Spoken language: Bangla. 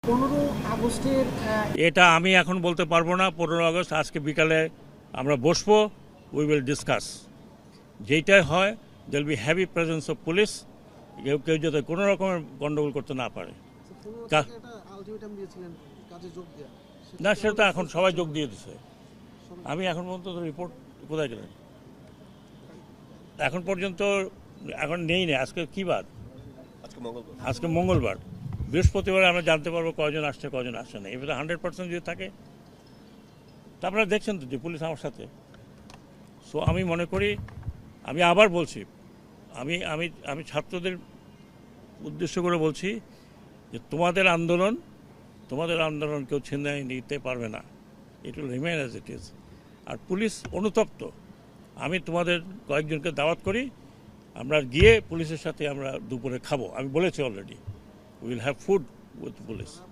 15 আগস্টের এটা আমি এখন বলতে পারবো না। 15 আগস্ট আজকে বিকালে আমরা বসবো, উই উইল ডিসকাস। যেইটাই হয় there'll be heavy presence of police, কেউ কেউ যাতে কোনো রকমের গণ্ডগোল করতে না পারে। না, সেটা এখন সবাই যোগ দিয়ে দিচ্ছে। আমি এখন পর্যন্ত রিপোর্ট কোথায় গেলেন এখন পর্যন্ত এখন নেই না। আজকে কী বার? আজকে মঙ্গলবার। বৃহস্পতিবার আমরা জানতে পারবো কয়জন আসছে কয়জন আসছে না। এবারে 100% যদি থাকে, তা আপনারা দেখছেন তো যে পুলিশ আমার সাথে। সো আমি মনে করি, আমি আবার বলছি, আমি আমি আমি ছাত্রদের উদ্দেশ্য করে বলছি যে তোমাদের আন্দোলন কেউ ছিনিয়ে নিতে পারবে না। It will remain as it is. আর পুলিশ অনুতপ্ত। আমি তোমাদের কয়েকজনকে দাওয়াত করি, আমরা গিয়ে পুলিশের সাথে আমরা দুপুরে খাবো। আমি বলেছি already, will have food with police.